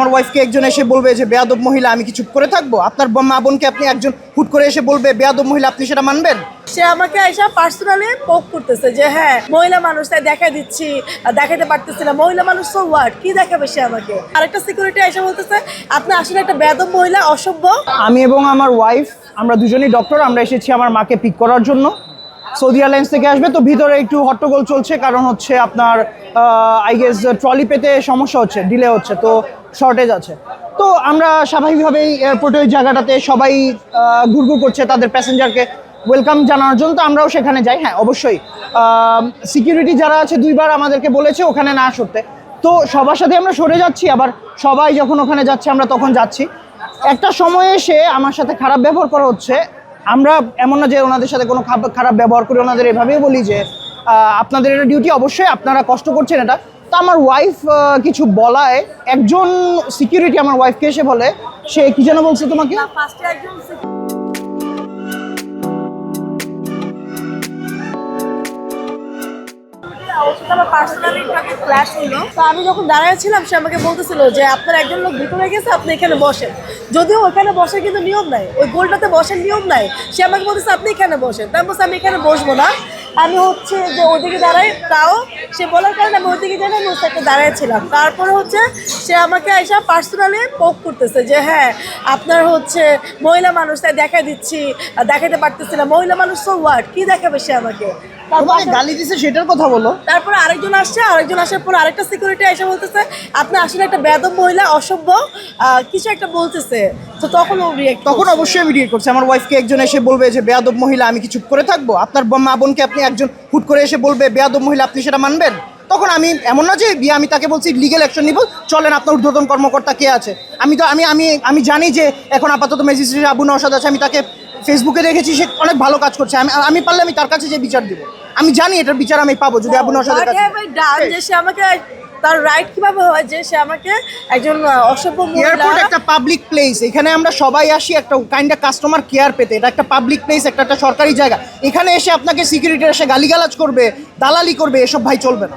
আমার ওয়াইফকে একজন এসে বলবে যে বেয়াদব মহিলা, আমি কি চুপ করে থাকবো? আপনার মা বোনকে আপনি একজন হুট করে এসে বলবে বেয়াদব মহিলা, আপনি সেটা মানবেন? সে আমাকে এসে পার্সোনালি পোক করতেছে যে হ্যাঁ মহিলা মানুষ, তাই দেখা দিচ্ছি, দেখাতে পারতেছি না, মহিলা মানুষ সো হোয়াট, কি দেখাবে সে আমাকে? আরেকটা সিকিউরিটি এসে বলতেছে আপনি আসলে একটা বেয়াদব মহিলা, অসভ্য। আমি এবং আমার ওয়াইফ আমরা দুজনেই ডক্টর, আমরা এসেছি আমার মাকে পিক করার জন্য। সৌদি এয়ারলাইন্স থেকে আসবে, তো ভিতরে একটু হট্টগোল চলছে, কারণ হচ্ছে আপনার আই গেস ট্রলি পেতে সমস্যা হচ্ছে, ডিলে হচ্ছে, তো শর্টেজ আছে। তো আমরা স্বাভাবিকভাবেই এয়ারপোর্টে ওই জায়গাটাতে সবাই ঘুরঘুর করছে তাদের প্যাসেঞ্জারকে ওয়েলকাম জানানোর জন্য, তো আমরাও সেখানে যাই। হ্যাঁ, অবশ্যই সিকিউরিটি যারা আছে দুইবার আমাদেরকে বলেছে ওখানে না সরতে, তো সবার সাথে আমরা সরে যাচ্ছি, আবার সবাই যখন ওখানে যাচ্ছে আমরা তখন যাচ্ছি। একটা সময়ে এসে আমার সাথে খারাপ ব্যবহার করা হচ্ছে। আমরা এমন না যে ওনাদের সাথে কোনো খারাপ ব্যবহার করি, ওনাদের এভাবেই বলি যে আপনাদের এটা ডিউটি, অবশ্যই আপনারা কষ্ট করছেন এটা। তো আমার ওয়াইফ কিছু বলায় একজন সিকিউরিটি আমার ওয়াইফকে এসে বলে, সে কি যেন বলছে তোমাকে, ফার্স্টে একজন পার্সোনালি ক্লাস হলো, তো আমি যখন দাঁড়াইছিলাম সে আমাকে বলতেছিল যে আপনার একজন লোক ভিতরে গেছে, আপনি এখানে বসেন। যদিও ওখানে বসার কিন্তু নিয়ম নাই, ওই গোলটাতে বসার নিয়ম নাই। সে আমাকে বলতেছে আপনি এখানে বসেন, তাই বলছে আমি এখানে বসবো না, আমি হচ্ছে যে ওদিকে দাঁড়াই। তাও সে বলার কারণে আমি ওদিকে যাই না, আমি ওর সাথে দাঁড়াইছিলাম। তারপরে হচ্ছে সে আমাকে এসে পার্সোনালি পোক করতেছে যে হ্যাঁ আপনার হচ্ছে মহিলা মানুষ, তাই দেখা দিচ্ছি, দেখাতে পারতেছি না, মহিলা মানুষ সো হোয়াট, কি দেখাবে সে আমাকে? তোমাকে গালি দিছে সেটার কথা বলো। তারপরে আরেকজন আসছে, আরেকজন আসার পর আরেকটা সিকিউরিটি এসে বলতেছে আপনি আসলে একটা বেয়াদব মহিলা, অসভ্য, কিছু একটা বলতেছে। তো তখন ও তখন অবশ্যই আমি রিয়েক্ট করছি। আমার ওয়াইফকে একজন এসে বলবে যে বেয়াদব মহিলা, আমি কি চুপ করে থাকবো? আপনার মা বোনকে আপনি একজন হুট করে এসে বলবে বেয়াদব মহিলা, আপনি সেটা মানবেন? তখন আমি এমন না যে আমি তাকে বলছি লিগেল অ্যাকশন নিব, চলেন আপনার ঊর্ধ্বতন কর্মকর্তা কে আছে। আমি তো আমি জানি যে এখন আপাতত ম্যাজিস্ট্রেট আবু নওশাদ আছে, আমি তাকে ফেসবুকে দেখেছি, সে অনেক ভালো কাজ করছে। আমি পারলে আমি তার কাছে যে বিচার দিব, আমি জানি এটার বিচার আমি পাবো যদি আবু নওশাদের কাছে। যে সে আমাকে, তার রাইট কিভাবে হয় যে সে আমাকে একজন অসভ্য মহিলা। এয়ারপোর্ট একটা পাবলিক প্লেস, এখানে আমরা সবাই আসি একটা কাইন্ডা কাস্টমার কেয়ার পেতে। এটা একটা পাবলিক প্লেস, একটা সরকারি জায়গা। এখানে এসে আপনাকে সিকিউরিটি এসে গালিগালাজ করবে, দালালি করবে, এসব ভাই চলবে না।